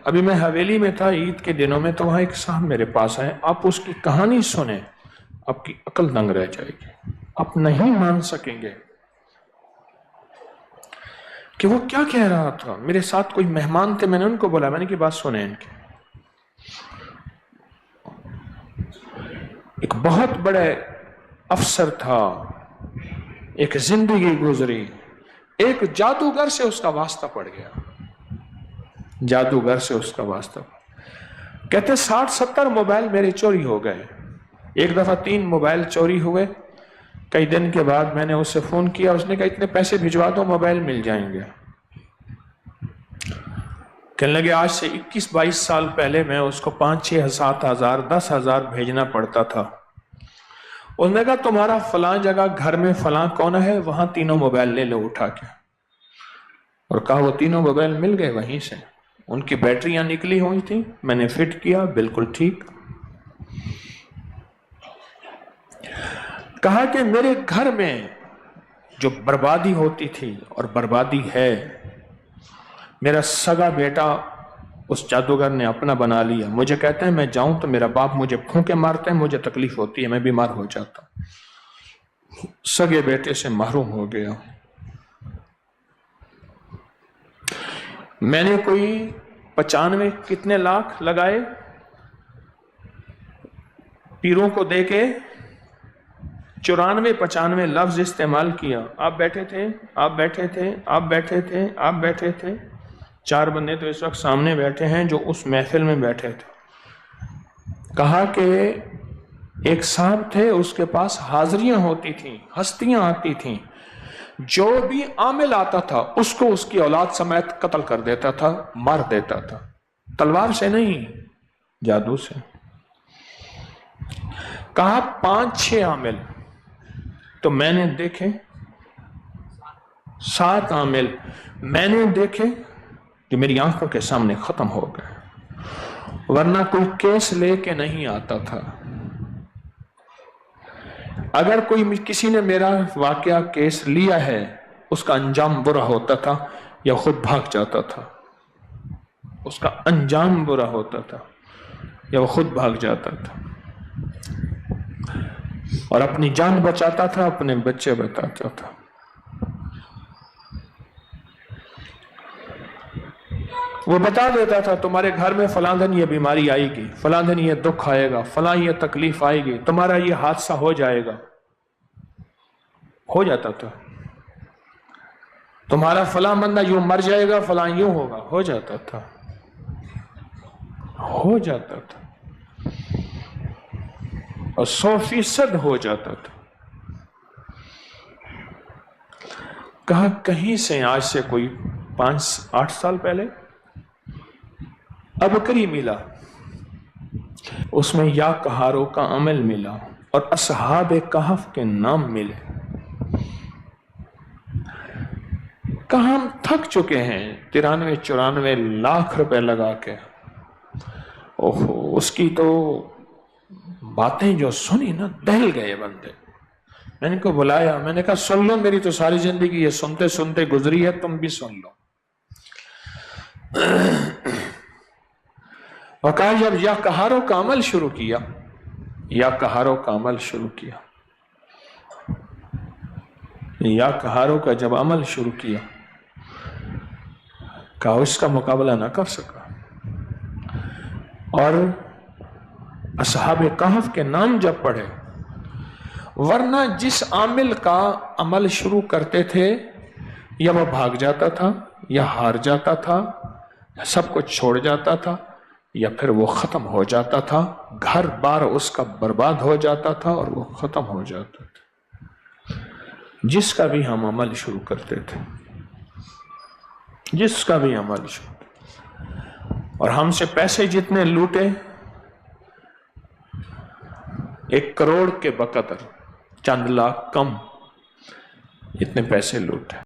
ابھی میں حویلی میں تھا عید کے دنوں میں، تو وہاں ایک صاحب میرے پاس آئے. آپ اس کی کہانی سنیں، آپ کی عقل دنگ رہ جائے گی، آپ نہیں مان سکیں گے کہ وہ کیا کہہ رہا تھا. میرے ساتھ کوئی مہمان تھے، میں نے ان کو بولا، میں نے کی بات سنیں ان کی. ایک بہت بڑے افسر تھا، ایک زندگی گزری، ایک جادوگر سے اس کا واسطہ پڑ گیا. جادوگر سے اس کا واسطہ، کہتے 60-70 موبائل میرے چوری ہو گئے. ایک دفعہ 3 موبائل چوری ہوئے. کئی دن کے بعد میں نے اس سے فون کیا، اس نے کہا اتنے پیسے بھجوا دو موبائل مل جائیں گے. کہنے لگے آج سے 21-22 سال پہلے میں اس کو 5-6-7 ہزار 10 ہزار بھیجنا پڑتا تھا. اس نے کہا تمہارا فلاں جگہ گھر میں فلاں کونا ہے، وہاں 3 موبائل لے لو اٹھا کے. اور کہا وہ 3 موبائل مل گئے وہیں سے. ان کی بیٹریاں نکلی ہوئی تھیں، میں نے فٹ کیا، بالکل ٹھیک. کہا کہ میرے گھر میں جو بربادی ہوتی تھی اور بربادی ہے، میرا سگا بیٹا اس جادوگر نے اپنا بنا لیا. مجھے کہتے ہیں میں جاؤں تو میرا باپ مجھے پھونکے مارتے ہیں، مجھے تکلیف ہوتی ہے، میں بیمار ہو جاتا ہوں. سگے بیٹے سے محروم ہو گیا. میں نے کوئی 95 کتنے لاکھ لگائے پیروں کو دے کے، 94-95 لفظ استعمال کیا. آپ بیٹھے تھے، آپ بیٹھے تھے، آپ بیٹھے تھے، آپ بیٹھے تھے. 4 بندے تو اس وقت سامنے بیٹھے ہیں جو اس محفل میں بیٹھے تھے. کہا کہ ایک صاحب تھے، اس کے پاس حاضریاں ہوتی تھیں، ہستیاں آتی تھیں، جو بھی عامل آتا تھا اس کو اس کی اولاد سمیت قتل کر دیتا تھا، مار دیتا تھا. تلوار سے نہیں، جادو سے. کہا 5-6 عامل تو میں نے دیکھے، 7 عامل میں نے دیکھے جو میری آنکھوں کے سامنے ختم ہو گئے، ورنہ کوئی کیس لے کے نہیں آتا تھا. اگر کوئی کسی نے میرا واقعہ کیس لیا ہے، اس کا انجام برا ہوتا تھا یا خود بھاگ جاتا تھا. اس کا انجام برا ہوتا تھا یا وہ خود بھاگ جاتا تھا اور اپنی جان بچاتا تھا، اپنے بچے بچاتا تھا. وہ بتا دیتا تھا تمہارے گھر میں فلاں دن یہ بیماری آئے گی، فلاں دن یہ دکھ آئے گا، فلاں یہ تکلیف آئے گی، تمہارا یہ حادثہ ہو جائے گا. ہو جاتا تھا. تمہارا فلاں بندہ یوں مر جائے گا، فلاں یوں ہوگا. ہو جاتا تھا، ہو جاتا تھا، اور 100% ہو جاتا تھا. کہا کہیں سے آج سے کوئی 5-8 سال پہلے ابکری ملا، اس میں یا کہاروں کا عمل ملا اور اصحاب کہف کے نام ملے. کہاں ہم تھک چکے ہیں 93-94 لاکھ روپے لگا کے. اوہو، اس کی تو باتیں جو سنی نا، دہل گئے بندے. میں نے کو بلایا، میں نے کہا سن لو، میری تو ساری زندگی یہ سنتے سنتے گزری ہے، تم بھی سن لو. اور کہا جب یا کہاروں کا عمل شروع کیا، یا کہاروں کا عمل شروع کیا، یا کہاروں کا جب عمل شروع کیا، کہا اس کا مقابلہ نہ کر سکا. اور اصحاب کہف کے نام جب پڑھے، ورنہ جس عامل کا عمل شروع کرتے تھے یا وہ بھاگ جاتا تھا، یا ہار جاتا تھا، یا سب کچھ چھوڑ جاتا تھا، یا پھر وہ ختم ہو جاتا تھا. گھر بار اس کا برباد ہو جاتا تھا اور وہ ختم ہو جاتا تھا. جس کا بھی ہم عمل شروع کرتے تھے، جس کا بھی عمل شروع، اور ہم سے پیسے جتنے لوٹے، 1 کروڑ کے بقدر، چند لاکھ کم، اتنے پیسے لوٹے.